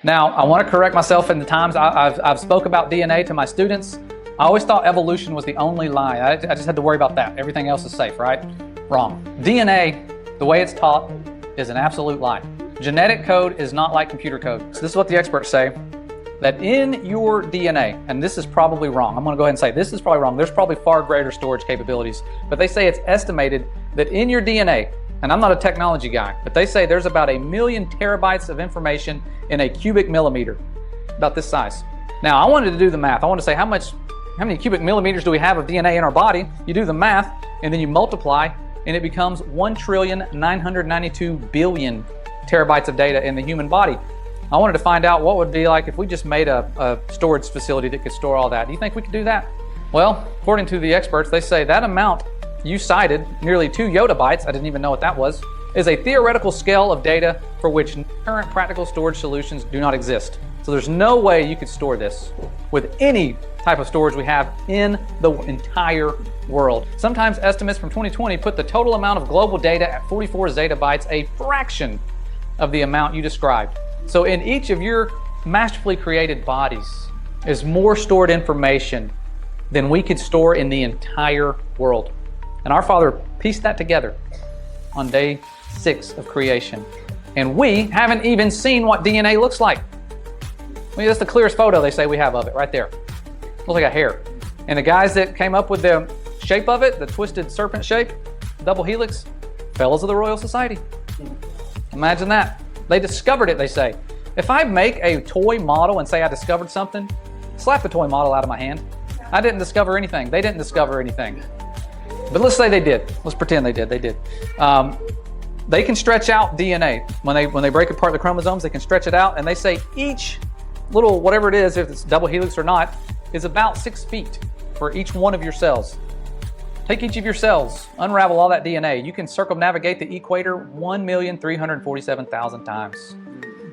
Now, I want to correct myself in the times I've spoke about DNA to my students. I always thought evolution was the only lie. I just had to worry about that. Everything else is safe, right? Wrong. DNA, the way it's taught, is an absolute lie. Genetic code is not like computer code. So this is what the experts say, that in your DNA, and this is probably wrong. I'm going to go ahead and say this is probably wrong. There's probably far greater storage capabilities, but they say it's estimated that in your DNA, and I'm not a technology guy, but they say there's about 1 million terabytes of information in a cubic millimeter, about this size. Now, I wanted to do the math. I wanted to say how many cubic millimeters do we have of DNA in our body? You do the math, and then you multiply, and it becomes 1,992,000,000,000 terabytes of data in the human body. I wanted to find out what would be like if we just made a storage facility that could store all that. Do you think we could do that? Well, according to the experts, they say that amount you cited, nearly 2 yottabytes, I didn't even know what that was, is a theoretical scale of data for which current practical storage solutions do not exist. So there's no way you could store this with any type of storage we have in the entire world. Sometimes estimates from 2020 put the total amount of global data at 44 zettabytes, a fraction of the amount you described. So in each of your masterfully created bodies is more stored information than we could store in the entire world. And our Father pieced that together on day 6 of creation. And we haven't even seen what DNA looks like. I mean, that's the clearest photo they say we have of it, right there. Looks like a hair. And the guys that came up with the shape of it, the twisted serpent shape, double helix, fellows of the Royal Society. Imagine that. They discovered it, they say. If I make a toy model and say I discovered something, slap the toy model out of my hand. I didn't discover anything. They didn't discover anything. But let's say they did. Let's pretend they did. They did. They can stretch out DNA. When they break apart the chromosomes, they can stretch it out, and they say each little, whatever it is, if it's double helix or not, is about 6 feet for each one of your cells. Take each of your cells, unravel all that DNA. You can circumnavigate the equator 1,347,000 times.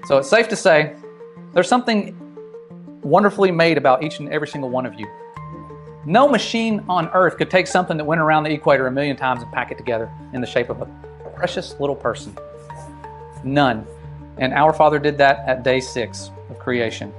So it's safe to say there's something wonderfully made about each and every single one of you. No machine on earth could take something that went around the equator 1 million times and pack it together in the shape of a precious little person. None. And our Father did that at day 6 of creation.